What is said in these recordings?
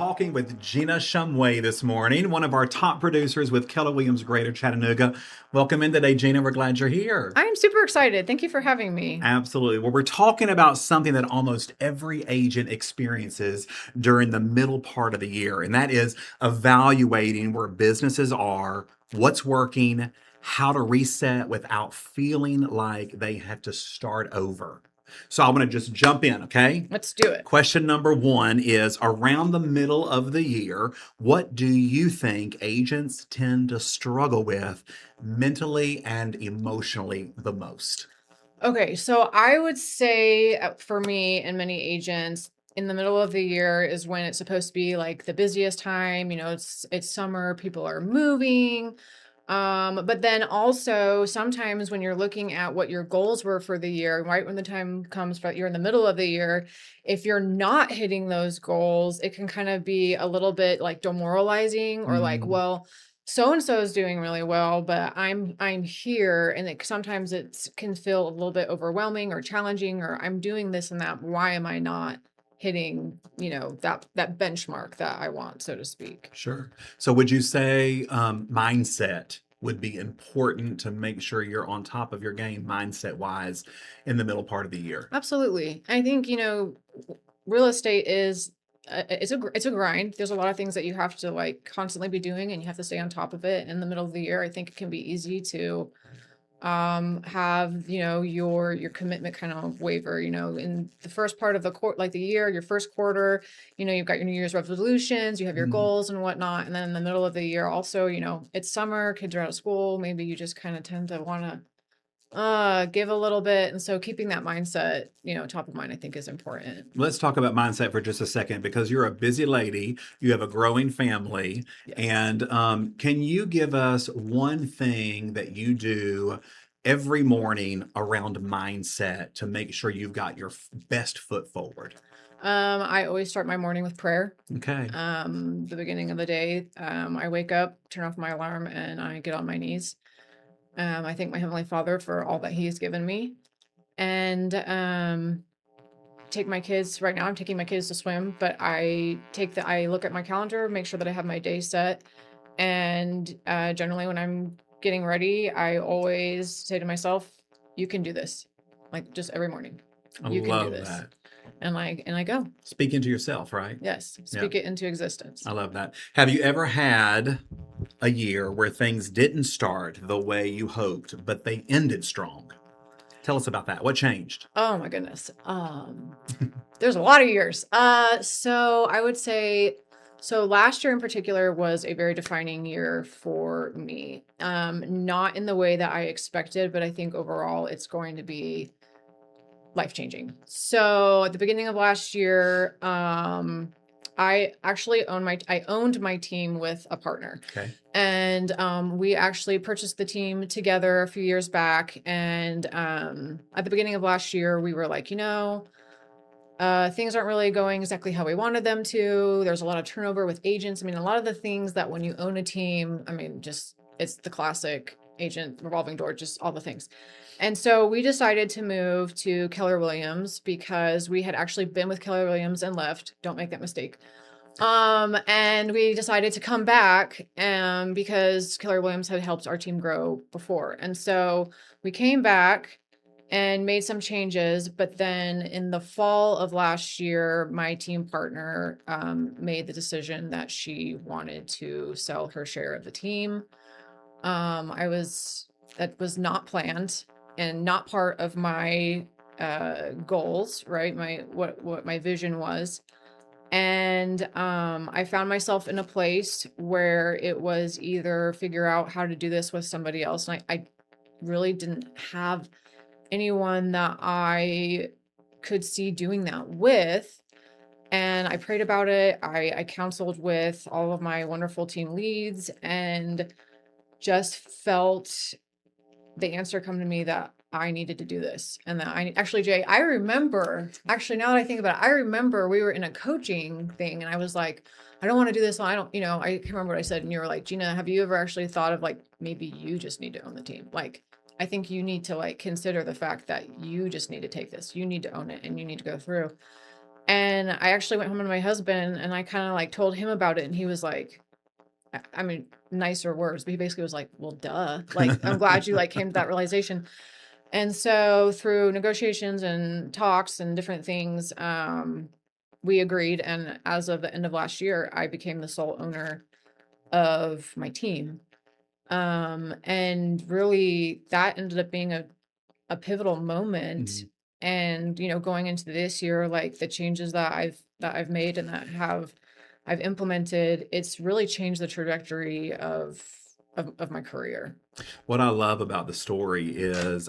talking with Gina Shumway this morning, one of our top producers with Keller Williams Greater Chattanooga. Welcome in today, Gina. We're glad you're here. I'm super excited. Thank you for having me. Absolutely. Well, we're talking about something that almost every agent experiences during the middle part of the year, and that is evaluating where businesses are, what's working, how to reset without feeling like they have to start over. So I want to just jump in, okay? Let's do it. Question number one is around the middle of the year, what do you think agents tend to struggle with mentally and emotionally the most? Okay, so I would say for me and many agents, in the middle of the year is when it's supposed to be like the busiest time. You know, it's summer, people are moving. But then also sometimes when you're looking at what your goals were for the year, right when the time comes for you're in the middle of the year, if you're not hitting those goals, it can kind of be a little bit like demoralizing or like, Mm, well, so and so is doing really well, but I'm here, and sometimes it can feel a little bit overwhelming or challenging, or I'm doing this and that. Why am I not hitting, that benchmark that I want, so to speak? sure. So would you say mindset would be important to make sure you're on top of your game mindset wise in the middle part of the year? Absolutely. I think, real estate is it's a grind. There's a lot of things that you have to like constantly be doing, and you have to stay on top of it. In the middle of the year, I think it can be easy to have, your commitment kind of waver, in the first part of the like the year, your first quarter, you've got your New Year's resolutions, you have your Mm, goals and whatnot. And then in the middle of the year also, it's summer, kids are out of school. Maybe you just kind of tend to want to give a little bit. And so keeping that mindset, top of mind, I think is important. Let's talk about mindset for just a second because you're a busy lady, you have a growing family, Yes. and can you give us one thing that you do every morning around mindset to make sure you've got your best foot forward? I always start my morning with prayer. Okay. The beginning of the day, I wake up, turn off my alarm, and I get on my knees. I thank my Heavenly Father for all that He has given me. And take my kids right now. I'm taking my kids to swim, but I look at my calendar, make sure that I have my day set. And generally when I'm getting ready, I always say to myself, you can do this. Like just every morning. I You can do love this. that. And I go. Speaking to yourself, right? Yes. Yeah, Speak it into existence. I love that. Have you ever had a year where things didn't start the way you hoped, but they ended strong? Tell us about that. What changed? Oh my goodness. There's a lot of years. So I would say, so last year in particular was a very defining year for me. Not in the way that I expected, but I think overall it's going to be life changing. So at the beginning of last year, I actually I owned my team with a partner. Okay. And we actually purchased the team together a few years back. And at the beginning of last year, we were like, things aren't really going exactly how we wanted them to. There's a lot of turnover with agents. I mean, a lot of the things that when you own a team, I mean, just it's the classic agent revolving door, just all the things. And so we decided to move to Keller Williams because we had actually been with Keller Williams and left. Don't make that mistake. And we decided to come back because Keller Williams had helped our team grow before. And so we came back and made some changes. But then in the fall of last year, my team partner made the decision that she wanted to sell her share of the team. That was not planned and not part of my goals, right? What my vision was. And I found myself in a place where it was either figure out how to do this with somebody else. And I really didn't have anyone that I could see doing that with. And I prayed about it. I counseled with all of my wonderful team leads and just felt the answer come to me that I needed to do this. And that Jay, I remember, actually, now that I think about it, I remember we were in a coaching thing and I was like, I don't want to do this. I don't, I can't remember what I said. And you were like, Gina, have you ever actually thought of like, maybe you just need to own the team? Like, I think you need to like consider the fact that you just need to take this, you need to own it and you need to go through. And I actually went home to my husband and I kind of like told him about it. And he was like, I mean, nicer words, but he basically was like, well, duh. Like, I'm glad you like came to that realization. And so through negotiations and talks and different things, we agreed. And as of the end of last year, I became the sole owner of my team. And really that ended up being a pivotal moment. Mhm. And, going into this year, like the changes that I've made and that I've implemented, it's really changed the trajectory of my career. What I love about the story is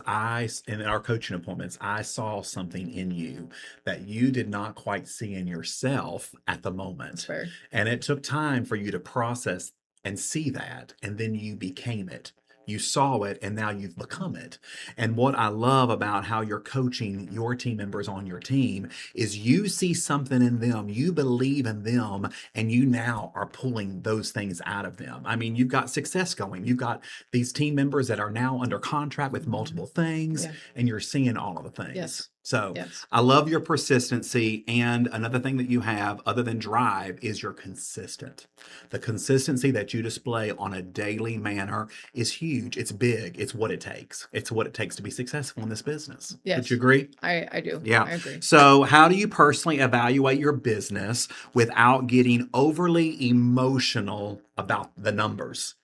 in our coaching appointments, I saw something in you that you did not quite see in yourself at the That's moment. fair. And it took time for you to process and see that. And then you became it. You saw it and now you've become it. And what I love about how you're coaching your team members on your team is you see something in them, you believe in them, and you now are pulling those things out of them. I mean, you've got success going. You've got these team members that are now under contract with multiple things, Yeah. and you're seeing all of the things. Yes. So Yes. I love your persistency. And another thing that you have, other than drive, is you're consistent. The consistency that you display on a daily manner is huge. It's big. It's what it takes. It's what it takes to be successful in this business. Would you Yes. agree? I do. Yeah. I agree. So, how do you personally evaluate your business without getting overly emotional about the numbers?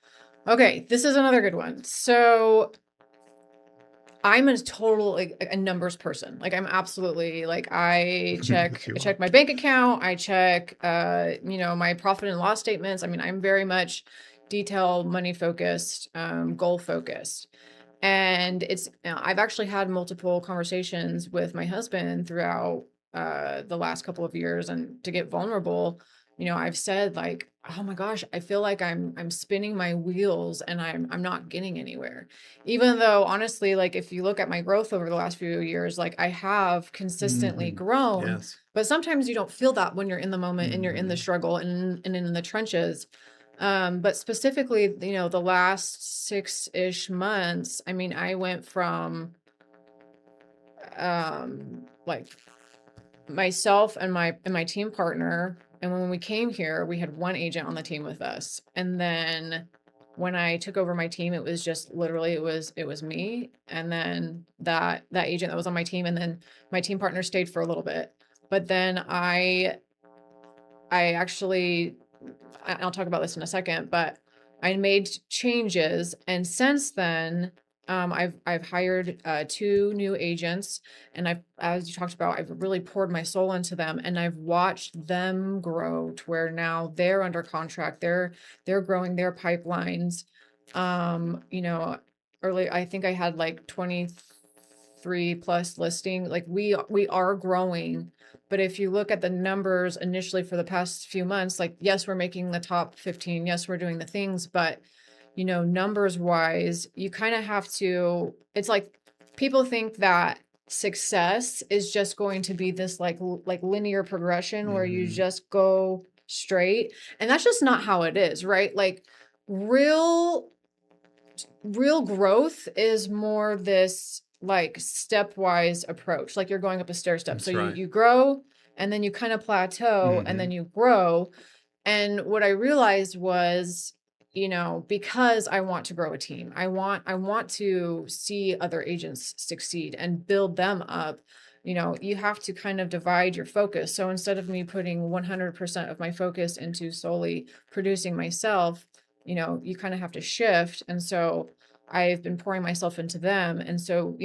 Okay, this is another good one. So I'm a total like a numbers person. Like I'm absolutely like I Yes, you are. check my bank account, I check my profit and loss statements. I mean, I'm very much detail money focused, goal focused. And I've actually had multiple conversations with my husband throughout the last couple of years, and to get vulnerable, I've said like, oh my gosh, I feel like I'm spinning my wheels and I'm not getting anywhere. Even though honestly, like if you look at my growth over the last few years, like I have consistently Mhm. grown, Yes. but sometimes you don't feel that when you're in the moment and you're in the Mhm. struggle and in the trenches. But specifically, the last 6-ish months, I mean, I went from like myself and my team partner, and when we came here, we had one agent on the team with us. And then when I took over my team, it was just literally it was me and then that agent that was on my team, and then my team partner stayed for a little bit. But then I actually, I'll talk about this in a second, but I made changes, and since then, I've hired 2 new agents, and as you talked about, I've really poured my soul into them, and I've watched them grow to where now they're under contract, they're growing their pipelines. You know, early I think I had like 23 plus listing. Like we are growing, but if you look at the numbers initially for the past few months, like, yes, we're making the top 15. Yes, we're doing the things, but numbers wise, you kind of have to, it's like people think that success is just going to be this like linear progression where you Mhm. just go straight. And that's just not how it is, right? Like real growth is more this like stepwise approach, like you're going up a stair step. So That's you right. you grow and then you kind of plateau and then Mhm. you grow. And what I realized was, because I want to grow a team, I want to see other agents succeed and build them up. You have to kind of divide your focus. So instead of me putting 100% of my focus into solely producing myself, you kind of have to shift. And so I've been pouring myself into them. And so,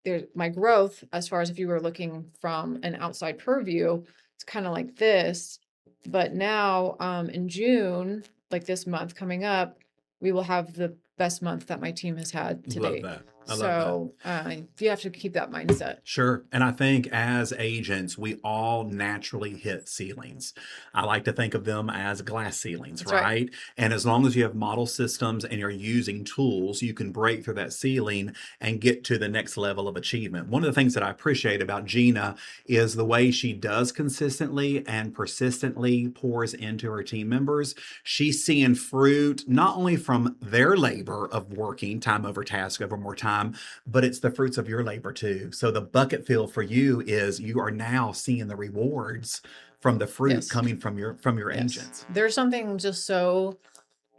there's my growth, as far as if you were looking from an outside purview, it's kind of like this. But now, in June, like this month coming up, we will have the best month that my team has had to Love date. that. I love that. So, you have to keep that mindset. Sure. And I think as agents, we all naturally hit ceilings. I like to think of them as glass ceilings, That's right. right? And as long as you have model systems and you're using tools, you can break through that ceiling and get to the next level of achievement. One of the things that I appreciate about Gina is the way she does consistently and persistently pours into her team members. She's seeing fruit not only from their labor of working time over task over more time time, but it's the fruits of your labor too. So the bucket fill for you is you are now seeing the rewards from the fruit Yes. coming from your Yes. agents. There's something just so,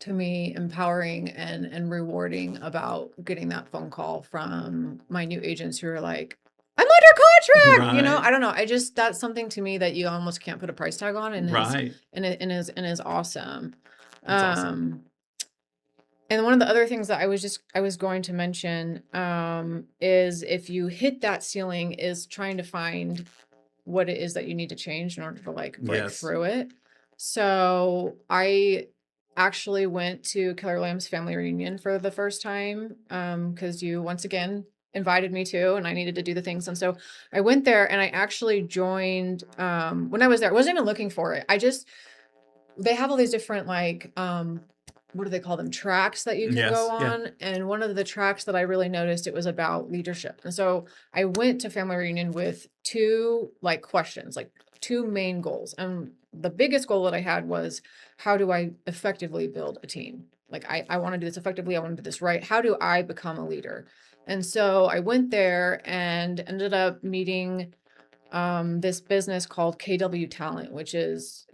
to me, empowering and rewarding about getting that phone call from my new agents who are like, I'm under contract. Right. I don't know. I just, that's something to me that you almost can't put a price tag on, and Right. is awesome. That's awesome. And one of the other things that I was going to mention, is if you hit that ceiling, is trying to find what it is that you need to change in order to like break Yes. through it. So I actually went to Keller Williams family reunion for the first time, because you once again invited me to, and I needed to do the things. And so I went there, and I actually joined, when I was there, I wasn't even looking for it. They have all these different like, what do they call them? Tracks that you can go Yes. Yeah. on. And one of the tracks that I really noticed, it was about leadership. And so I went to family reunion with two like questions, like two main goals. And the biggest goal that I had was, how do I effectively build a team? Like I want to do this effectively. I want to do this right. How do I become a leader? And so I went there and ended up meeting, this business called KW Talent, which is,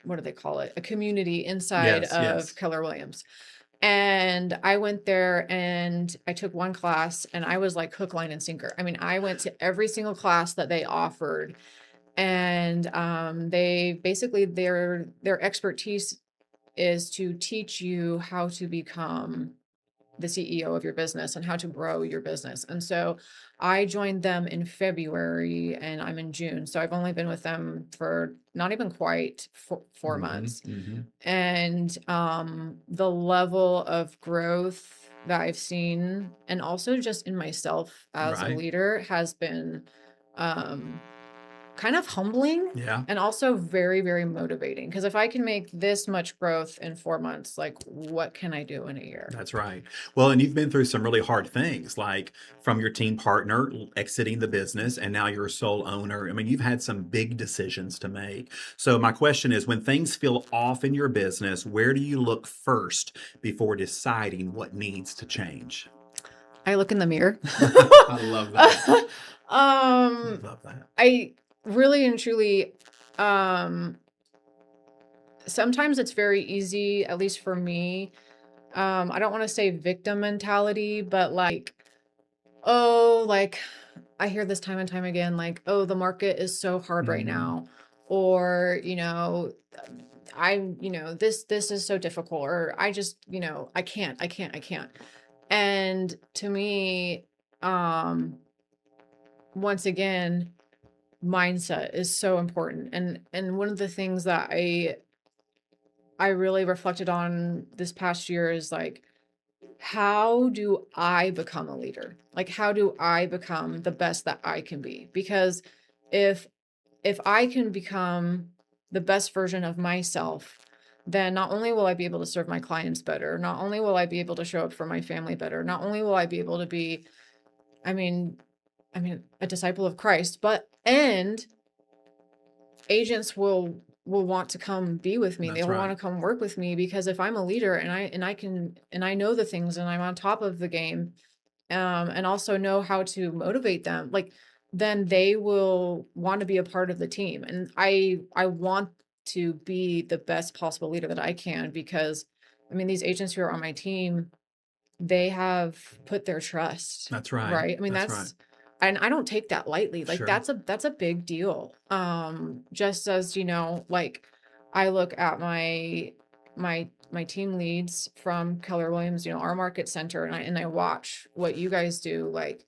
what do they call it? A community inside Yes. of Yes. Keller Williams. And I went there and I took one class, and I was like hook, line, and sinker. I mean, I went to every single class that they offered, and they basically, their expertise is to teach you how to become the CEO of your business and how to grow your business. And so I joined them in February, and I'm in June. So I've only been with them for not even quite 4 months. Mm-hmm. And the level of growth that I've seen, and also just in myself as a Right. leader, has been, um, kind of humbling, Yeah. and also very, very motivating. Because if I can make this much growth in 4 months, like what can I do in a year? That's right. Well, and you've been through some really hard things, like from your team partner exiting the business, and now you're a sole owner. I mean, you've had some big decisions to make. So, my question is, when things feel off in your business, where do you look first before deciding what needs to change? I look in the mirror. I love that. I um, love that. I really and truly, sometimes it's very easy, at least for me. I don't want to say victim mentality, but like, oh, like I hear this time and time again, like, oh, the market is so hard right Hmm. now, or, this is so difficult, or I just, I can't. And to me, um, once again, mindset is so important. And one of the things that I really reflected on this past year is like, how do I become a leader? Like, how do I become the best that I can be? Because if I can become the best version of myself, then not only will I be able to serve my clients better, not only will I be able to show up for my family better, not only will I be able to be, I mean, a disciple of Christ, and agents will want to come be with me. They That's will want right. to come work with me, because if I'm a leader, and I know the things, and I'm on top of the game, and also know how to motivate them, like, then they will want to be a part of the team. And I want to be the best possible leader that I can, because these agents who are on my team, they have put their trust, That's right. right? That's right. And I don't take that lightly. Like, Sure. that's a big deal. Just as, like, I look at my team leads from Keller Williams, our market center, and I watch what you guys do. Like,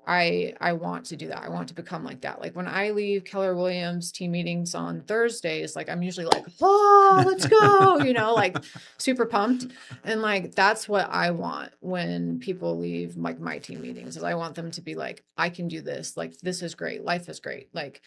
I want to do that. I want to become like that. Like, when I leave Keller Williams team meetings on Thursdays, like, I'm usually like, oh, let's go, like super pumped. And like, that's what I want when people leave like my team meetings, is I want them to be like, I can do this. Like, this is great. Life is great. Like,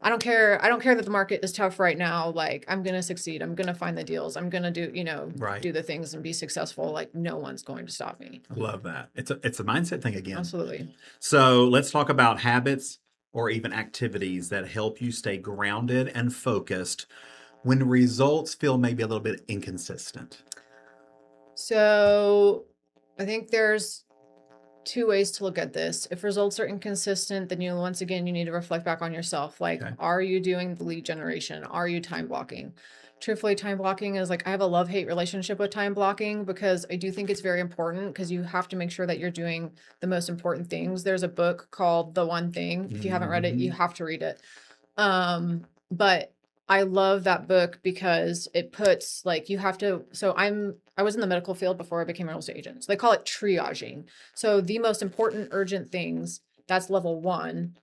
I don't care. I don't care that the market is tough right now. Like, I'm going to succeed. I'm going to find the deals. I'm going to do, Right. do the things and be successful. Like, no one's going to stop me. I love that. It's a mindset thing again. Absolutely. So let's talk about habits or even activities that help you stay grounded and focused when results feel maybe a little bit inconsistent. So I think there's two ways to look at this. If results are inconsistent, then once again, you need to reflect back on yourself. Like, Okay. are you doing the lead generation? Are you time blocking? Truthfully, time blocking is like, I have a love-hate relationship with time blocking because I do think it's very important because you have to make sure that you're doing the most important things. There's a book called The One Thing. If you haven't read it, you have to read it. But I love that book because it puts like you have to. So I was in the medical field before I became a real estate agent. So they call it triaging. So the most important urgent things, that's level one.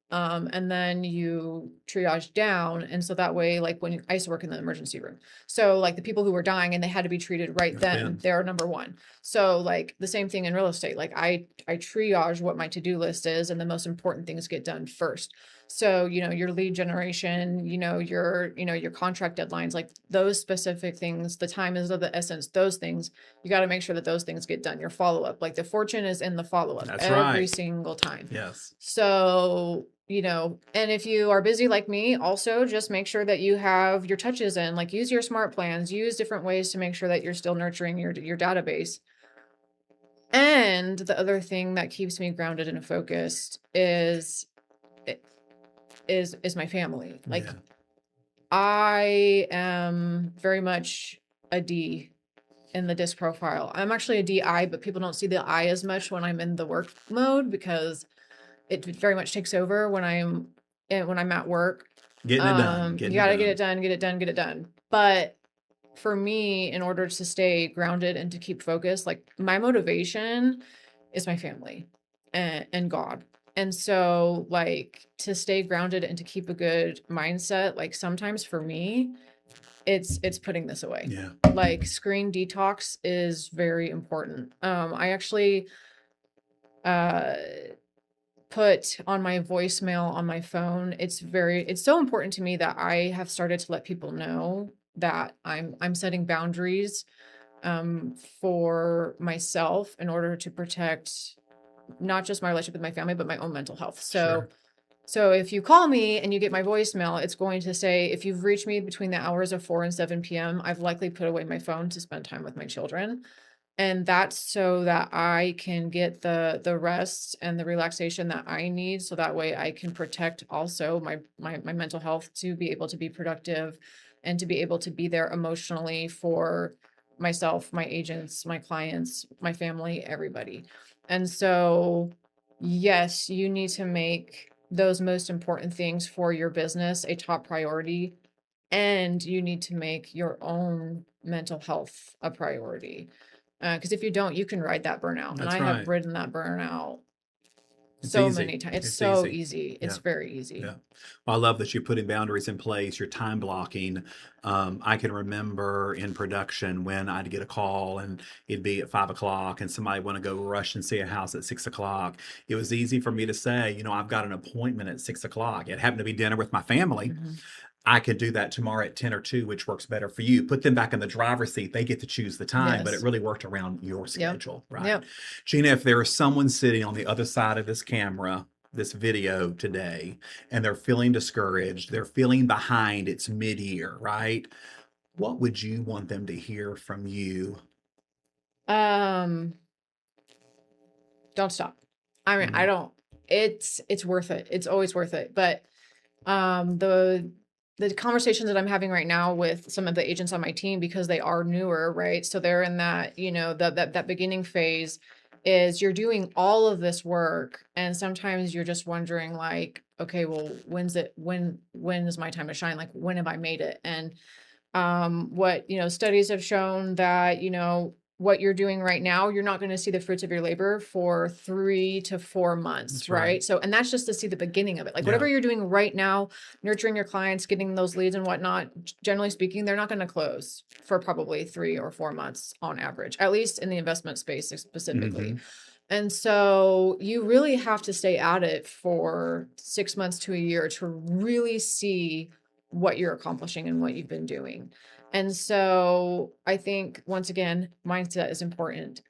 And then you triage down. And so that way, like when I used to work in the emergency room. So like the people who were dying and they had to be treated right then, they're number one. So like the same thing in real estate, like I triage what my to-do list is and the most important things get done first. So, your lead generation, your contract deadlines, like those specific things, the time is of the essence, those things, you got to make sure that those things get done. Your follow-up, like the fortune is in the follow-up every single time. Yes. So, and if you are busy like me, also just make sure that you have your touches in, like use your smart plans, use different ways to make sure that you're still nurturing your database. And the other thing that keeps me grounded and focused is my family. Like I am very much a D in the disc profile. I'm actually a DI, but people don't see the I as much when I'm in the work mode because it very much takes over when I'm at work. Getting it done. You got to get it done. But for me, in order to stay grounded and to keep focused, like my motivation is my family and God. And so like to stay grounded and to keep a good mindset, like sometimes for me, it's putting this away. Yeah. Like screen detox is very important. I actually put on my voicemail on my phone. It's so important to me that I have started to let people know that I'm setting boundaries for myself in order to protect not just my relationship with my family, but my own mental health. So if you call me and you get my voicemail, it's going to say, if you've reached me between the hours of 4 and 7 p.m., I've likely put away my phone to spend time with my children. And that's so that I can get the rest and the relaxation that I need. So that way I can protect also my mental health to be able to be productive and to be able to be there emotionally for myself, my agents, my clients, my family, everybody. And so, yes, you need to make those most important things for your business a top priority. And you need to make your own mental health a priority. Because if you don't, you can ride that burnout. And I have ridden that burnout so many times. It's so easy. It's very easy. Yeah. Well, I love that you're putting boundaries in place. You're time blocking. I can remember in production when I'd get a call and it'd be at 5 o'clock and somebody want to go rush and see a house at 6 o'clock. It was easy for me to say, I've got an appointment at 6 o'clock. It happened to be dinner with my family. Mm-hmm. I could do that tomorrow at 10 or 2, which works better for you. Put them back in the driver's seat. They get to choose the time, but it really worked around your schedule, right? Yep. Gina, if there is someone sitting on the other side of this camera, this video today, and they're feeling discouraged, they're feeling behind, it's mid-year, right? What would you want them to hear from you? Don't stop. I mean, I don't, it's worth it. It's always worth it. But, the conversations that I'm having right now with some of the agents on my team, because they are newer, right? So they're in that, that beginning phase is you're doing all of this work. And sometimes you're just wondering like, okay, well, when is my time to shine? Like, when have I made it? And, what, studies have shown that, what you're doing right now, you're not going to see the fruits of your labor for 3 to 4 months, right? So, and that's just to see the beginning of it. Like whatever you're doing right now, nurturing your clients, getting those leads and whatnot, generally speaking, they're not going to close for probably 3 or 4 months on average, at least in the investment space specifically. Mm-hmm. And so you really have to stay at it for 6 months to a year to really see what you're accomplishing and what you've been doing. And so I think, once again, mindset is important.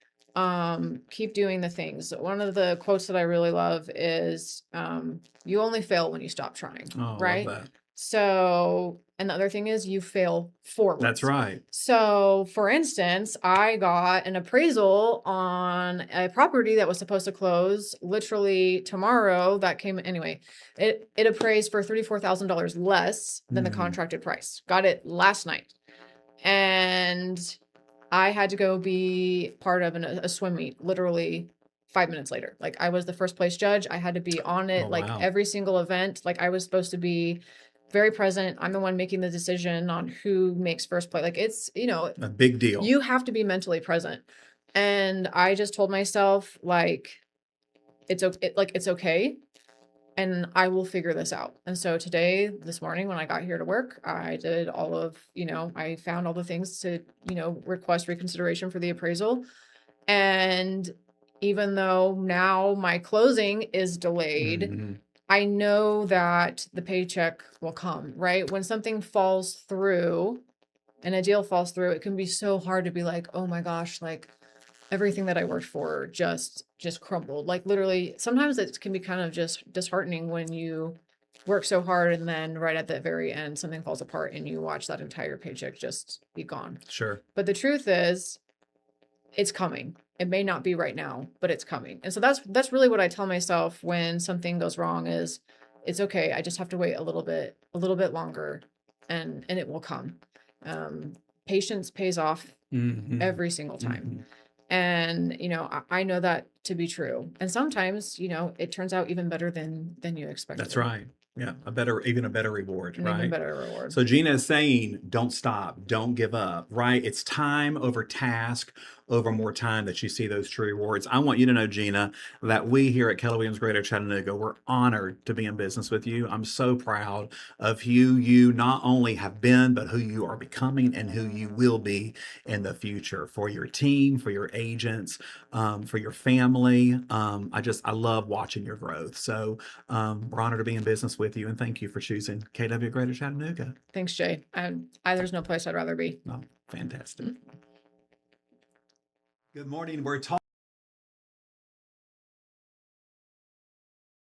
Keep doing the things. One of the quotes that I really love is, you only fail when you stop trying, right? I love that. So And the other thing is you fail forwards. That's right. So, for instance, I got an appraisal on a property that was supposed to close literally tomorrow. That came anyway. It appraised for $34,000 less than the contracted price. Got it last night. And I had to go be part of a swim meet literally 5 minutes later. Like, I was the first place judge. I had to be on it, Oh, like wow. every single event. Like, I was supposed to be very present. I'm the one making the decision on who makes first play. Like, it's, A big deal. you have to be mentally present. And I just told myself, like, it's okay, and I will figure this out. And so today, this morning, when I got here to work, I did all of, I found all the things to, request reconsideration for the appraisal. And even though now my closing is delayed, Mhm. I know that the paycheck will come, right? When something falls through and a deal falls through, it can be so hard to be like, oh my gosh, like everything that I worked for just crumbled. Like, literally, sometimes it can be kind of just disheartening when you work so hard and then right at the very end something falls apart and you watch that entire paycheck just be gone. Sure. But the truth is, it's coming. It may not be right now, but it's coming. And so that's really what I tell myself when something goes wrong is, it's okay. I just have to wait a little bit longer, and it will come. Patience pays off Mhm. every single time. Mhm. And, I know that to be true. And sometimes, it turns out even better than you expected. That's right. Yeah, even a better reward, An right? even better reward. So Gina is saying, don't stop, don't give up, right? It's time over task over more time that you see those true rewards. I want you to know, Gina, that we here at Keller Williams Greater Chattanooga, we're honored to be in business with you. I'm so proud of who you not only have been, but who you are becoming and who you will be in the future for your team, for your agents, for your family. I love watching your growth. So we're honored to be in business with you, and thank you for choosing KW Greater Chattanooga. Thanks, Jay. There's no place I'd rather be. Oh, fantastic. Good morning. We're talking